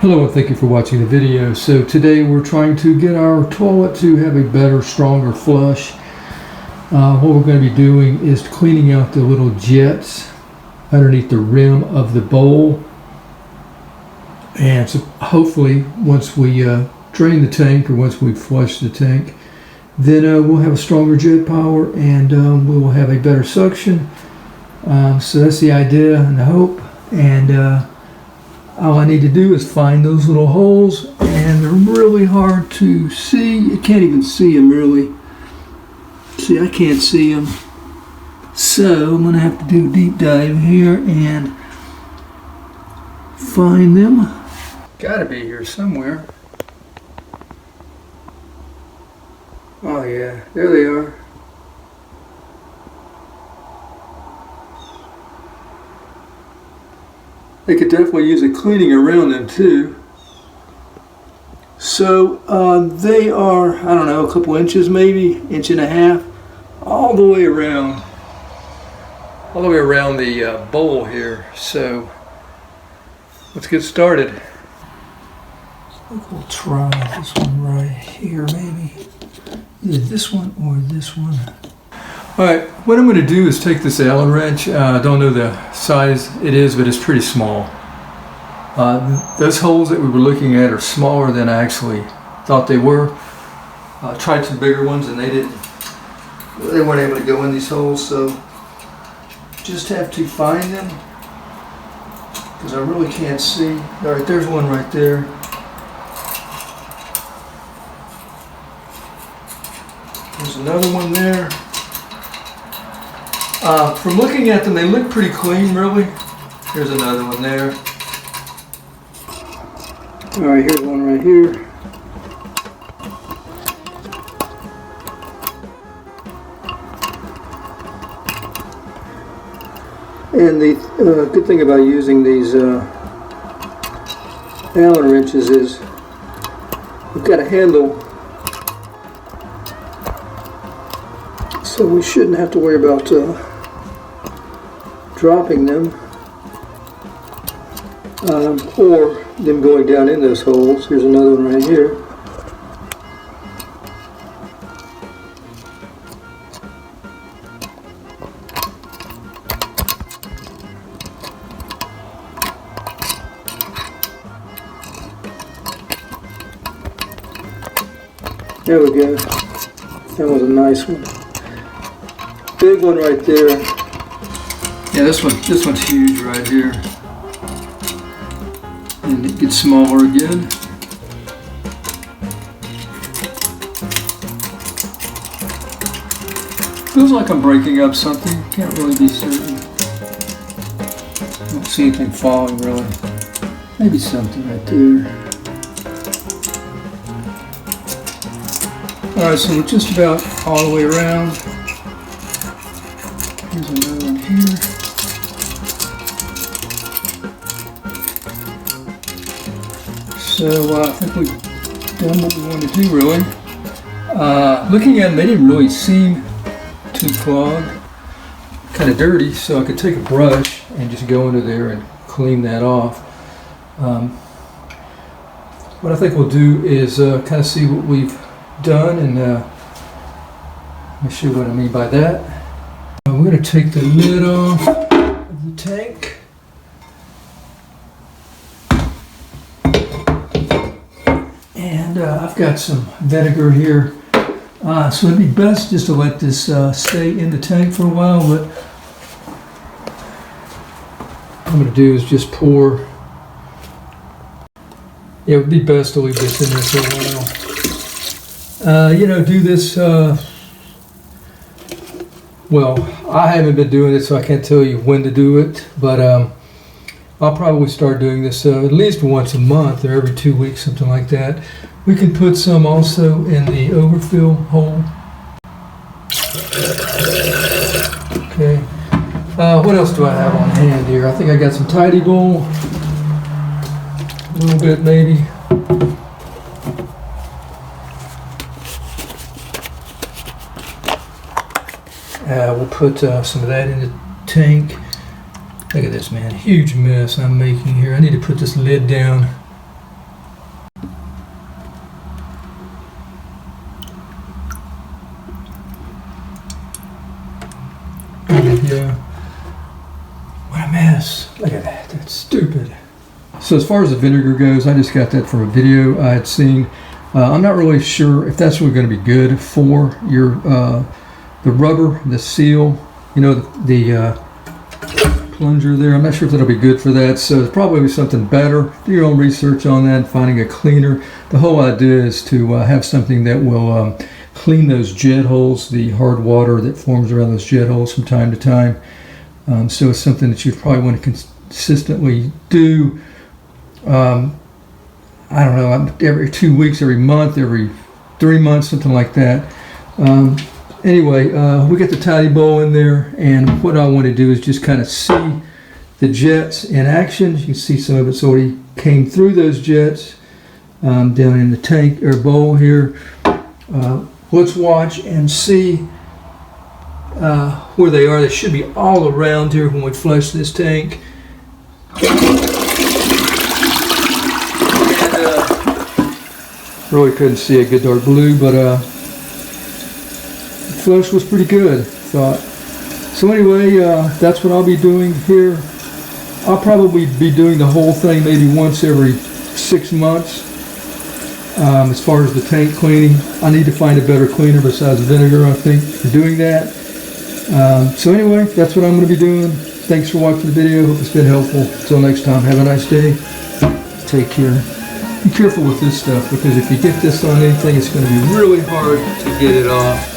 Hello and thank you for watching the video. So today we're trying to get our toilet to have a better, stronger flush. What we're going to be doing is cleaning out the little jets underneath the rim of the bowl. And so hopefully once we drain the tank, or once we flush the tank, then we'll have a stronger jet power and we will have a better suction. So that's the idea and the hope. And all I need to do is find those little holes, and they're really hard to see. You can't even see them really. See, I can't see them. So I'm going to have to do a deep dive here and find them. Gotta be here somewhere. Oh yeah, there they are. They could definitely use a cleaning around them too. So they are, I don't know, a couple inches maybe, inch and a half, all the way around the bowl here. So let's get started. I think we'll try this one right here maybe. Either this one or this one. Alright, what I'm going to do is take this Allen wrench. I don't know the size it is, but it's pretty small. Those holes that we were looking at are smaller than I actually thought they were. I tried some bigger ones and they weren't able to go in these holes, so just have to find them because I really can't see. Alright, there's one right there. There's another one there. From looking at them, they look pretty clean, really. Here's another one there. Alright, here's one right here. And the good thing about using these Allen wrenches is we've got a handle, so we shouldn't have to worry about dropping them or them going down in those holes. Here's another one right here. There we go. That was a nice one. Big one right there. Yeah, this one's huge right here. And it gets smaller again. Feels like I'm breaking up something. Can't really be certain. Don't see anything falling really. Maybe something right there. Alright, so we're just about all the way around. Here's another one here. So I think we've done what we want to do really. Looking at them, they didn't really seem too clogged. Kind of dirty, so I could take a brush and just go into there and clean that off. What I think we'll do is kind of see what we've done, and let me show you what I mean by that. We're going to take the lid off of the tank. And I've got some vinegar here. So it'd be best just to let this stay in the tank for a while, but what I'm going to do is just pour. Yeah, it would be best to leave this in there for a while. Do this, well, I haven't been doing it, so I can't tell you when to do it, but I'll probably start doing this at least once a month or every 2 weeks, something like that. We can put some also in the overfill hole. Okay. What else do I have on hand here? I think I got some Tidy Bowl. A little bit maybe. We'll put some of that in the tank. Look at this, man. Huge mess I'm making here. I need to put this lid down So as far as the vinegar goes, I just got that from a video I had seen. I'm not really sure if that's really going to be good for your the rubber, the seal, you know, the plunger there. I'm not sure if that'll be good for that, so it's probably something better. Do your own research on that, finding a cleaner. The whole idea is to have something that will clean those jet holes, the hard water that forms around those jet holes from time to time. So it's something that you probably want to consistently do. I don't know, every 2 weeks, every month, every 3 months, something like that. Anyway, we got the tidy bowl in there, and what I want to do is just kind of see the jets in action. You can see some of it's already came through those jets down in the tank or bowl here. Let's watch and see where they are. They should be all around here when we flush this tank. Really couldn't see a good dark blue, but the flush was pretty good, I thought. So anyway, that's what I'll be doing here. I'll probably be doing the whole thing maybe once every 6 months. As far as the tank cleaning, I need to find a better cleaner besides vinegar, I think, for doing that. So anyway, that's what I'm going to be doing. Thanks for watching the video. Hope it's been helpful. Until next time, have a nice day. Take care. Be careful with this stuff, because if you get this on anything, it's going to be really hard to get it off.